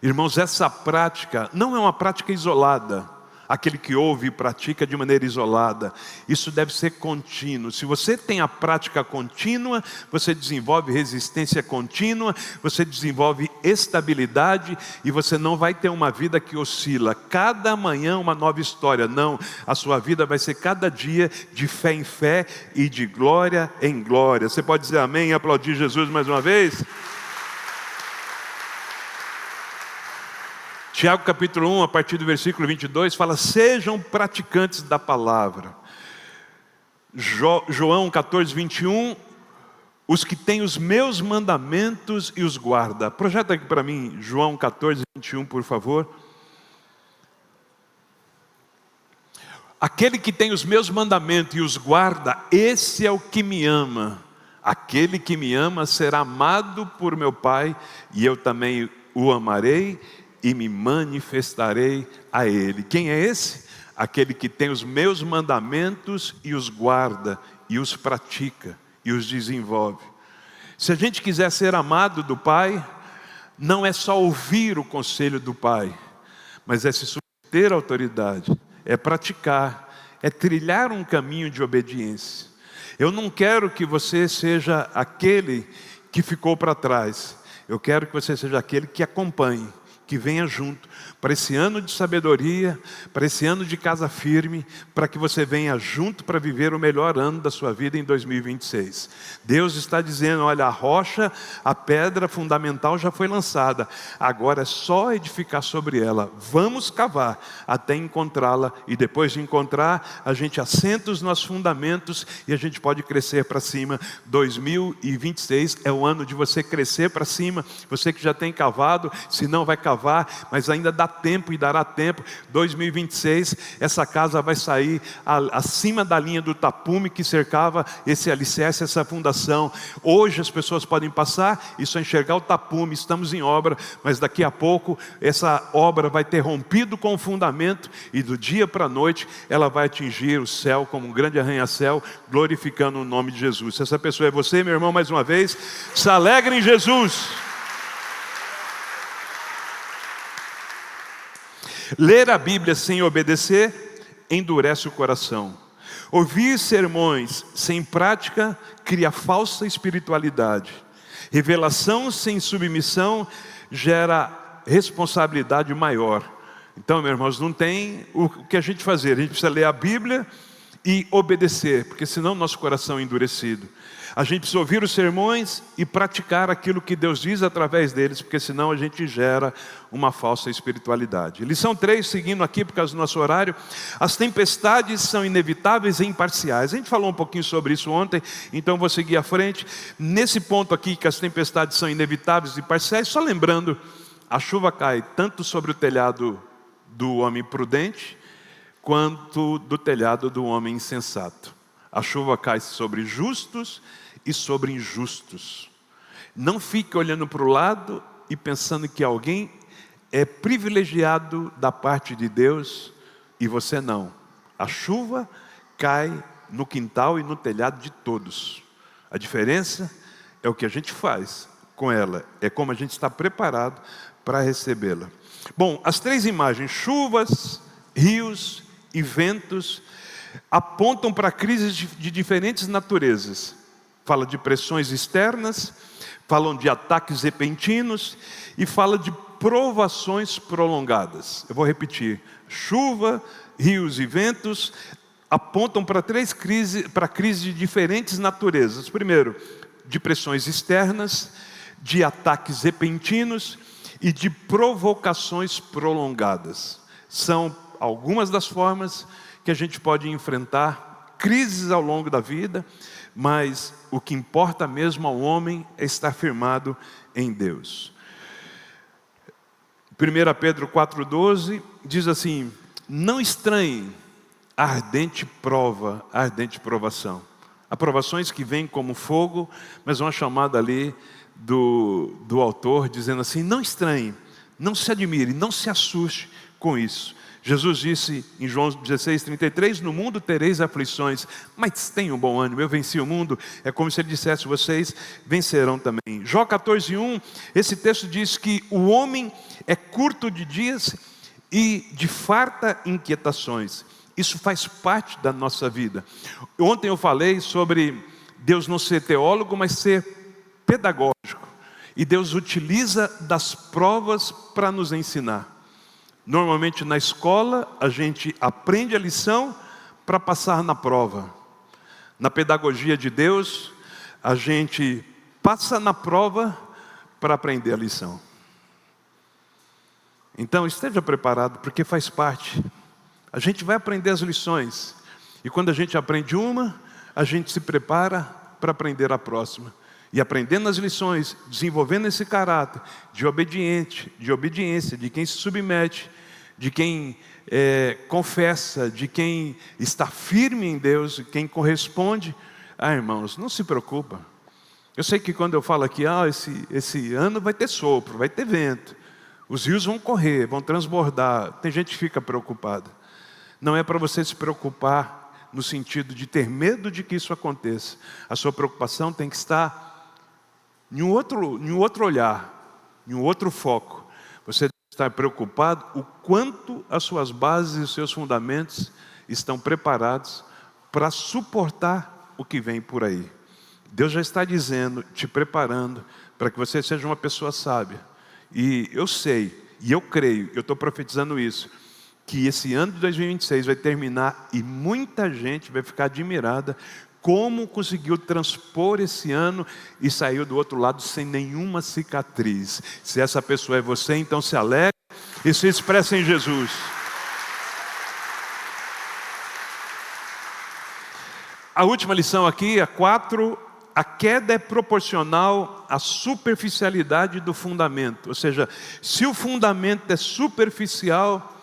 Irmãos, essa prática não é uma prática isolada. Aquele que ouve e pratica de maneira isolada. Isso deve ser contínuo. Se você tem a prática contínua, você desenvolve resistência contínua, você desenvolve estabilidade, e você não vai ter uma vida que oscila. Cada manhã uma nova história. Não, a sua vida vai ser cada dia de fé em fé e de glória em glória. Você pode dizer amém e aplaudir Jesus mais uma vez? Tiago capítulo 1, a partir do versículo 22, fala, sejam praticantes da palavra. João 14, 21, os que têm os meus mandamentos e os guarda. Projeta aqui para mim, João 14, 21, por favor. Aquele que tem os meus mandamentos e os guarda, esse é o que me ama. Aquele que me ama será amado por meu Pai, e eu também o amarei e me manifestarei a ele. Quem é esse? Aquele que tem os meus mandamentos e os guarda, e os pratica, e os desenvolve. Se a gente quiser ser amado do Pai, não é só ouvir o conselho do Pai, mas é se submeter à autoridade, é praticar, é trilhar um caminho de obediência. Eu não quero que você seja aquele que ficou para trás. Eu quero que você seja aquele que acompanhe, que venha junto para esse ano de sabedoria, para esse ano de casa firme, para que você venha junto para viver o melhor ano da sua vida em 2026. Deus está dizendo, olha, a rocha, a pedra fundamental já foi lançada, agora é só edificar sobre ela. Vamos cavar até encontrá-la, e depois de encontrar, a gente assenta os nossos fundamentos e a gente pode crescer para cima. 2026 é o ano de você crescer para cima. Você que já tem cavado, se não vai cavar, mas ainda dá tempo e dará tempo. 2026, essa casa vai sair acima da linha do tapume que cercava esse alicerce, essa fundação. Hoje as pessoas podem passar e só enxergar o tapume, estamos em obra, mas daqui a pouco essa obra vai ter rompido com o fundamento e do dia para a noite ela vai atingir o céu como um grande arranha-céu, glorificando o nome de Jesus. Se essa pessoa é você, meu irmão, mais uma vez, se alegre em Jesus. Ler a Bíblia sem obedecer endurece o coração. Ouvir sermões sem prática cria falsa espiritualidade. Revelação sem submissão gera responsabilidade maior. Então, meus irmãos, não tem o que a gente fazer. A gente precisa ler a Bíblia e obedecer, porque senão nosso coração é endurecido. A gente precisa ouvir os sermões e praticar aquilo que Deus diz através deles, porque senão a gente gera uma falsa espiritualidade. Lição 3, seguindo aqui por causa do nosso horário. As tempestades são inevitáveis e imparciais. A gente falou um pouquinho sobre isso ontem, então vou seguir à frente. Nesse ponto aqui, que as tempestades são inevitáveis e parciais, só lembrando, a chuva cai tanto sobre o telhado do homem prudente, quanto do telhado do homem insensato. A chuva cai sobre justos e sobre injustos. Não fique olhando para o lado e pensando que alguém é privilegiado da parte de Deus e você não. A chuva cai no quintal e no telhado de todos. A diferença é o que a gente faz com ela, é como a gente está preparado para recebê-la. Bom, as três imagens, chuvas, rios e ventos, apontam para crises de diferentes naturezas. Fala de pressões externas, falam de ataques repentinos e fala de provações prolongadas. Eu vou repetir: chuva, rios e ventos apontam para crises de diferentes naturezas. Primeiro, de pressões externas, de ataques repentinos e de provocações prolongadas. São algumas das formas que a gente pode enfrentar crises ao longo da vida, mas o que importa mesmo ao homem é estar firmado em Deus. 1 Pedro 4,12 diz assim: não estranhem a ardente prova, a ardente provação. Há provações que vêm como fogo, mas uma chamada ali do autor dizendo assim: não estranhem, não se admire, não se assuste com isso. Jesus disse em João 16:33, no mundo tereis aflições, mas tenham bom ânimo, eu venci o mundo. É como se ele dissesse, vocês vencerão também. Jó 14:1, esse texto diz que o homem é curto de dias e de farta inquietações. Isso faz parte da nossa vida. Ontem eu falei sobre Deus não ser teólogo, mas ser pedagógico. E Deus utiliza das provas para nos ensinar. Normalmente na escola a gente aprende a lição para passar na prova. Na pedagogia de Deus, a gente passa na prova para aprender a lição. Então esteja preparado, porque faz parte. A gente vai aprender as lições. E quando a gente aprende uma, a gente se prepara para aprender a próxima. E aprendendo as lições, desenvolvendo esse caráter de obediência, de quem se submete, de quem confessa, de quem está firme em Deus, quem corresponde. Irmãos, não se preocupa. Eu sei que quando eu falo aqui, esse ano vai ter sopro, vai ter vento, os rios vão correr, vão transbordar. Tem gente que fica preocupada. Não é para você se preocupar no sentido de ter medo de que isso aconteça. A sua preocupação tem que estar em um outro olhar, em um outro foco. Você deve estar preocupado o quanto as suas bases e os seus fundamentos estão preparados para suportar o que vem por aí. Deus já está dizendo, te preparando para que você seja uma pessoa sábia. E eu sei, e eu creio, eu estou profetizando isso, que esse ano de 2026 vai terminar e muita gente vai ficar admirada como conseguiu transpor esse ano e saiu do outro lado sem nenhuma cicatriz. Se essa pessoa é você, então se alegre e se expressa em Jesus. A última lição aqui, a 4, a queda é proporcional à superficialidade do fundamento. Ou seja, se o fundamento é superficial,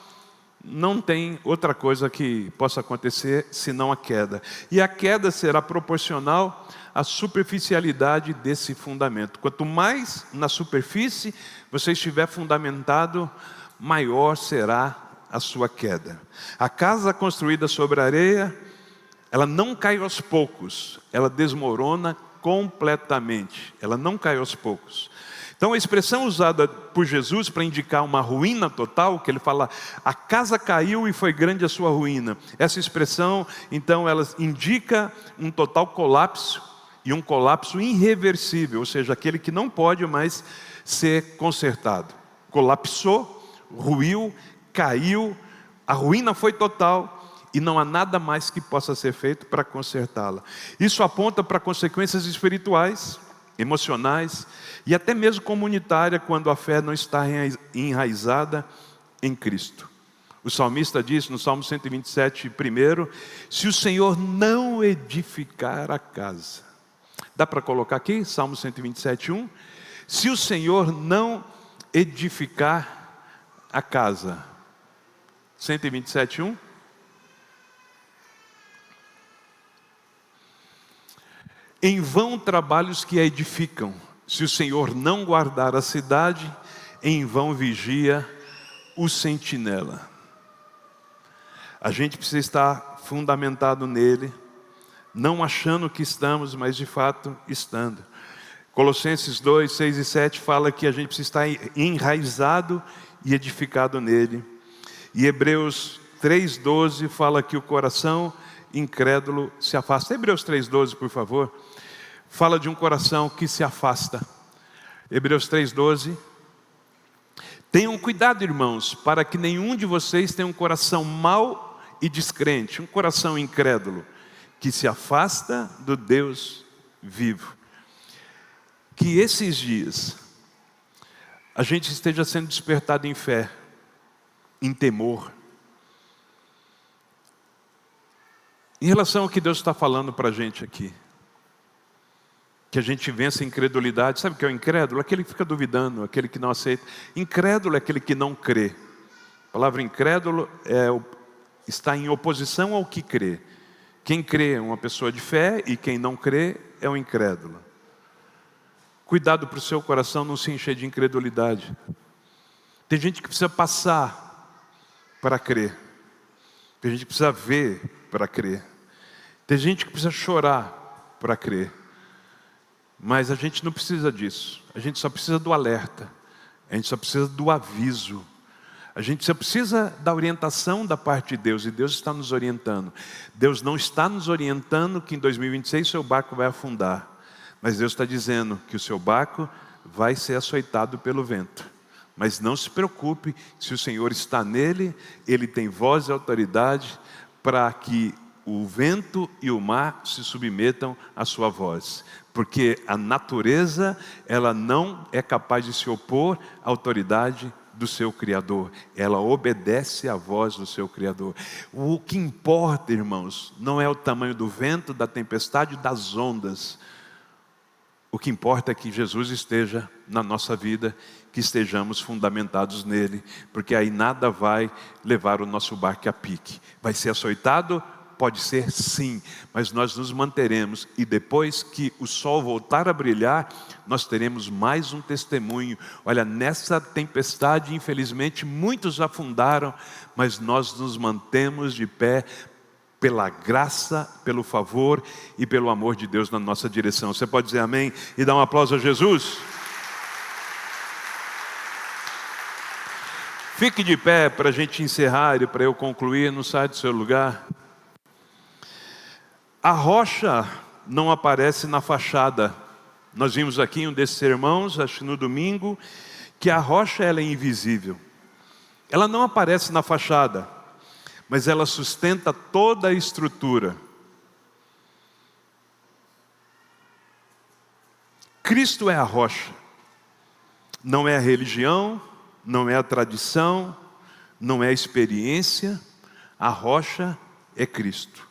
não tem outra coisa que possa acontecer senão a queda. E a queda será proporcional à superficialidade desse fundamento. Quanto mais na superfície você estiver fundamentado, maior será a sua queda. A casa construída sobre a areia, ela não cai aos poucos, ela desmorona completamente. Ela não cai aos poucos. Então a expressão usada por Jesus para indicar uma ruína total, que ele fala, a casa caiu e foi grande a sua ruína. Essa expressão, então, ela indica um total colapso e um colapso irreversível, ou seja, aquele que não pode mais ser consertado. Colapsou, ruiu, caiu, a ruína foi total e não há nada mais que possa ser feito para consertá-la. Isso aponta para consequências espirituais, emocionais e até mesmo comunitária quando a fé não está enraizada em Cristo. O salmista diz no Salmo 127, primeiro, se o Senhor não edificar a casa. Dá para colocar aqui, Salmo 127, 1? Se o Senhor não edificar a casa. 127, 1? Em vão trabalhos que a edificam, se o Senhor não guardar a cidade, em vão vigia o sentinela. A gente precisa estar fundamentado nele, não achando que estamos, mas de fato estando. Colossenses 2, 6 e 7 fala que a gente precisa estar enraizado e edificado nele. E Hebreus 3, 12 fala que o coração incrédulo se afasta. Hebreus 3, 12, por favor. Fala de um coração que se afasta. Hebreus 3,12. Tenham cuidado, irmãos, para que nenhum de vocês tenha um coração mau e descrente, um coração incrédulo, que se afasta do Deus vivo. Que esses dias a gente esteja sendo despertado em fé, em temor, em relação ao que Deus está falando para a gente aqui. Que a gente vença a incredulidade. Sabe o que é o incrédulo? Aquele que fica duvidando, aquele que não aceita. Incrédulo é aquele que não crê. A palavra incrédulo está em oposição ao que crê. Quem crê é uma pessoa de fé e quem não crê é um incrédulo. Cuidado para o seu coração não se encher de incredulidade. Tem gente que precisa passar para crer. Tem gente que precisa ver para crer. Tem gente que precisa chorar para crer. Mas a gente não precisa disso. A gente só precisa do alerta. A gente só precisa do aviso. A gente só precisa da orientação da parte de Deus. E Deus está nos orientando. Deus não está nos orientando que em 2026 seu barco vai afundar. Mas Deus está dizendo que o seu barco vai ser açoitado pelo vento. Mas não se preocupe, se o Senhor está nele, Ele tem voz e autoridade para que o vento e o mar se submetam à sua voz. Porque a natureza, ela não é capaz de se opor à autoridade do seu Criador. Ela obedece à voz do seu Criador. O que importa, irmãos, não é o tamanho do vento, da tempestade, das ondas. O que importa é que Jesus esteja na nossa vida, que estejamos fundamentados nele, porque aí nada vai levar o nosso barco a pique. Vai ser açoitado? Pode ser sim, mas nós nos manteremos e depois que o sol voltar a brilhar, nós teremos mais um testemunho. Olha, nessa tempestade, infelizmente, muitos afundaram, mas nós nos mantemos de pé pela graça, pelo favor e pelo amor de Deus na nossa direção. Você pode dizer amém e dar um aplauso a Jesus? Fique de pé para a gente encerrar e para eu concluir, não sai do seu lugar. A rocha não aparece na fachada Nós vimos aqui em um desses sermãos, acho que no domingo, que a rocha ela é invisível. Ela não aparece na fachada, mas ela sustenta toda a estrutura. Cristo é a rocha. Não é a religião, não é a tradição, não é a experiência. A rocha é Cristo.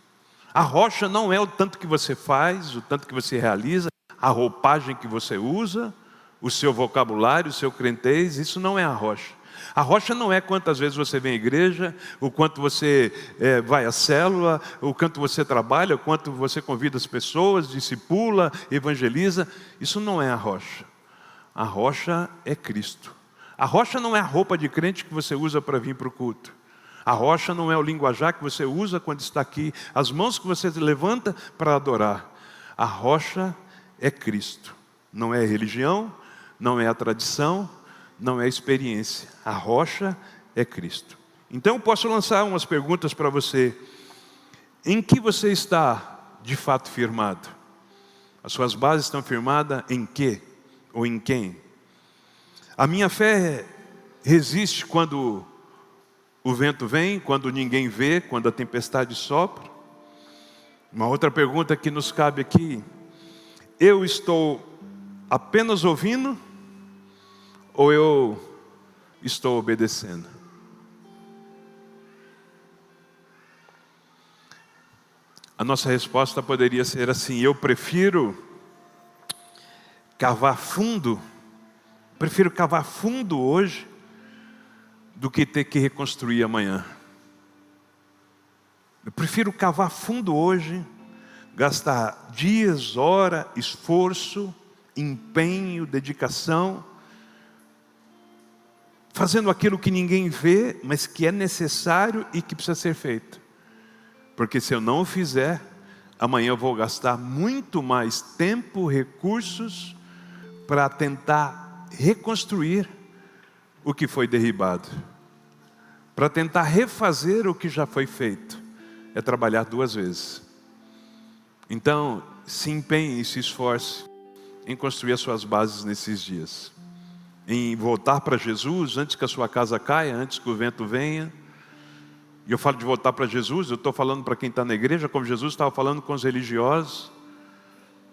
A rocha não é o tanto que você faz, o tanto que você realiza, a roupagem que você usa, o seu vocabulário, o seu crentez, isso não é a rocha. A rocha não é quantas vezes você vem à igreja, o quanto você vai à célula, o quanto você trabalha, o quanto você convida as pessoas, discipula, evangeliza. Isso não é a rocha. A rocha é Cristo. A rocha não é a roupa de crente que você usa para vir para o culto. A rocha não é o linguajar que você usa quando está aqui, as mãos que você levanta para adorar. A rocha é Cristo. Não é a religião, não é a tradição, não é a experiência. A rocha é Cristo. Então eu posso lançar umas perguntas para você. Em que você está de fato firmado? As suas bases estão firmadas em quê? Ou em quem? A minha fé resiste quando o vento vem, quando ninguém vê, quando a tempestade sopra. Uma outra pergunta que nos cabe aqui: eu estou apenas ouvindo ou eu estou obedecendo? A nossa resposta poderia ser assim: eu prefiro cavar fundo hoje do que ter que reconstruir amanhã. Eu prefiro cavar fundo hoje, gastar dias, hora, esforço, empenho, dedicação, fazendo aquilo que ninguém vê, mas que é necessário e que precisa ser feito. Porque se eu não o fizer, amanhã eu vou gastar muito mais tempo, recursos, para tentar reconstruir o que foi derribado, para tentar refazer o que já foi feito. É trabalhar duas vezes. Então, se empenhe e se esforce em construir as suas bases nesses dias, em voltar para Jesus antes que a sua casa caia, antes que o vento venha. E eu falo de voltar para Jesus, eu estou falando para quem está na igreja, como Jesus estava falando com os religiosos.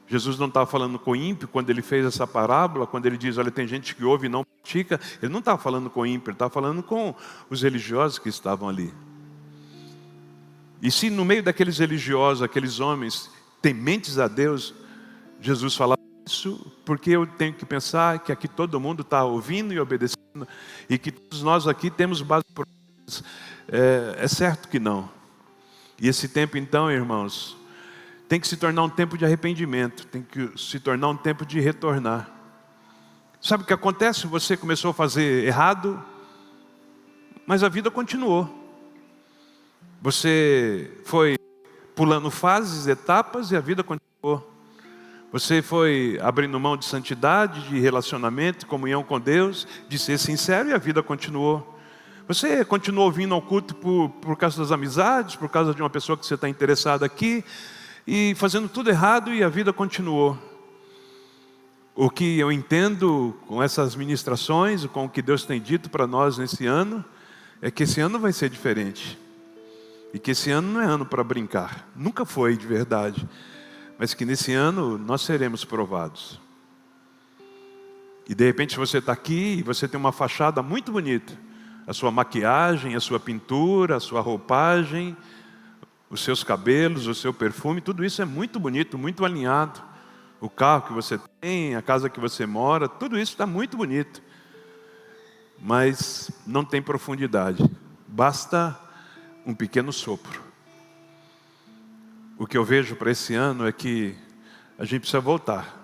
Jesus não estava falando com o ímpio quando ele fez essa parábola, quando ele diz, olha, tem gente que ouve e não pratica. Ele não estava falando com o ímpio, ele estava falando com os religiosos que estavam ali. E se no meio daqueles religiosos, aqueles homens tementes a Deus, Jesus falava isso, porque eu tenho que pensar que aqui todo mundo está ouvindo e obedecendo, e que todos nós aqui temos base por isso. É certo que não. E esse tempo então, irmãos, tem que se tornar um tempo de arrependimento, tem que se tornar um tempo de retornar. Sabe o que acontece? Você começou a fazer errado, mas a vida continuou. Você foi pulando fases, etapas, e a vida continuou. Você foi abrindo mão de santidade, de relacionamento, de comunhão com Deus, de ser sincero, e a vida continuou. Você continuou vindo ao culto por causa das amizades, por causa de uma pessoa que você está interessado aqui, e fazendo tudo errado, e a vida continuou. O que eu entendo com essas ministrações, com o que Deus tem dito para nós nesse ano, é que esse ano vai ser diferente. E que esse ano não é ano para brincar. Nunca foi de verdade. Mas que nesse ano nós seremos provados. E de repente você está aqui e você tem uma fachada muito bonita. A sua maquiagem, a sua pintura, a sua roupagem, os seus cabelos, o seu perfume, tudo isso é muito bonito, muito alinhado. O carro que você tem, a casa que você mora, tudo isso está muito bonito. Mas não tem profundidade. Basta um pequeno sopro. O que eu vejo para esse ano é que a gente precisa voltar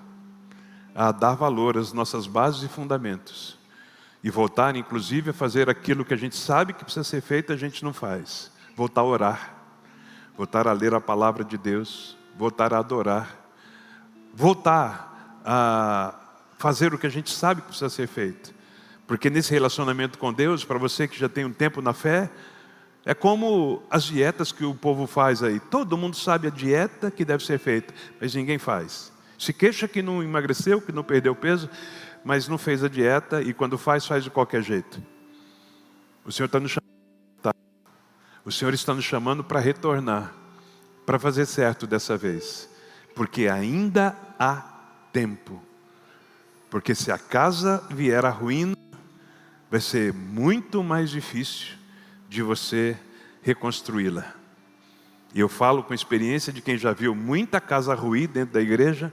a dar valor às nossas bases e fundamentos. E voltar, inclusive, a fazer aquilo que a gente sabe que precisa ser feito, a gente não faz. Voltar a orar. Voltar a ler a palavra de Deus. Voltar a adorar. Voltar a fazer o que a gente sabe que precisa ser feito. Porque nesse relacionamento com Deus, para você que já tem um tempo na fé, é como as dietas que o povo faz aí. Todo mundo sabe a dieta que deve ser feita, mas ninguém faz. Se queixa que não emagreceu, que não perdeu peso, mas não fez a dieta e quando faz de qualquer jeito. O Senhor está nos chamando, o Senhor está nos chamando para retornar, para fazer certo dessa vez, porque ainda há tempo. Porque se a casa vier à ruína, vai ser muito mais difícil de você reconstruí-la. E eu falo com experiência de quem já viu muita casa ruir dentro da igreja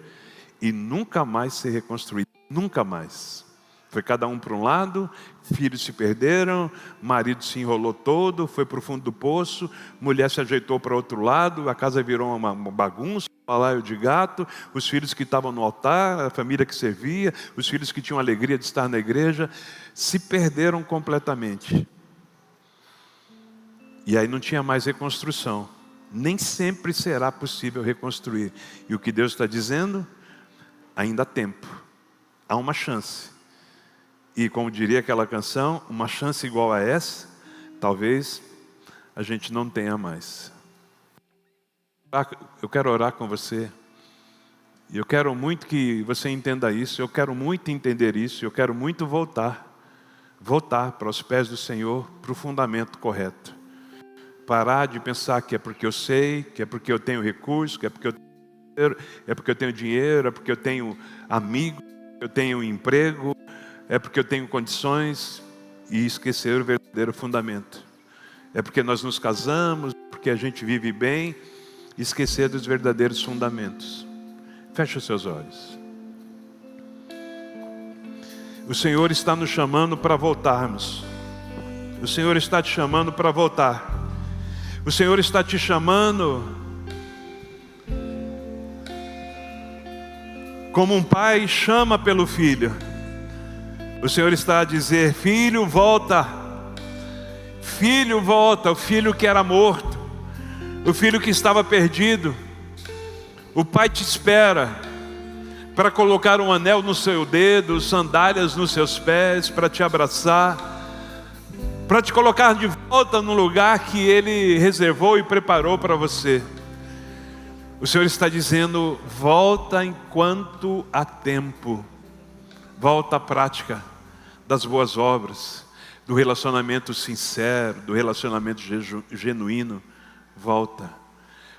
e nunca mais ser reconstruída. Nunca mais. Foi cada um para um lado, filhos se perderam, marido se enrolou todo, foi para o fundo do poço, mulher se ajeitou para outro lado, a casa virou uma bagunça, um balaio de gato, os filhos que estavam no altar, a família que servia, os filhos que tinham alegria de estar na igreja, se perderam completamente. E aí não tinha mais reconstrução. Nem sempre será possível reconstruir. E o que Deus está dizendo? Ainda há tempo. Há uma chance. E como diria aquela canção, uma chance igual a essa, talvez a gente não tenha mais. Eu quero orar com você. E eu quero muito que você entenda isso. Eu quero muito entender isso. Eu quero muito voltar para os pés do Senhor, para o fundamento correto. Parar de pensar que é porque eu sei, que é porque eu tenho recurso, que é porque eu tenho dinheiro, é porque eu tenho dinheiro, é porque eu tenho amigo, eu tenho emprego, é porque eu tenho condições, e esquecer o verdadeiro fundamento. É porque nós nos casamos, porque a gente vive bem, e esquecer dos verdadeiros fundamentos. Feche os seus olhos. O Senhor está nos chamando para voltarmos. O Senhor está te chamando para voltar. O Senhor está te chamando como um pai chama pelo filho. O Senhor está a dizer: filho, volta. Filho, volta. O filho que era morto, o filho que estava perdido. O pai te espera para colocar um anel no seu dedo, sandálias nos seus pés, para te abraçar, para te colocar de volta no lugar que Ele reservou e preparou para você. O Senhor está dizendo: volta enquanto há tempo. Volta à prática das boas obras, do relacionamento sincero, do relacionamento genuíno. Volta.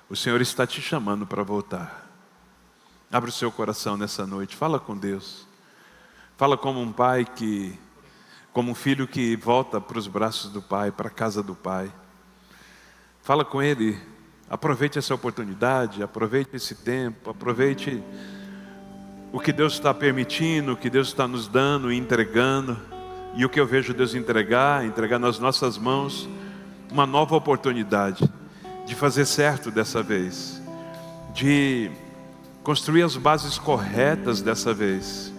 O Senhor está te chamando para voltar. Abre o seu coração nessa noite. Fala com Deus. Fala como um pai como um filho que volta para os braços do pai, para a casa do pai. Fala com ele, aproveite essa oportunidade, aproveite esse tempo, aproveite o que Deus está permitindo, o que Deus está nos dando e entregando. E o que eu vejo Deus entregar nas nossas mãos, uma nova oportunidade de fazer certo dessa vez, de construir as bases corretas dessa vez.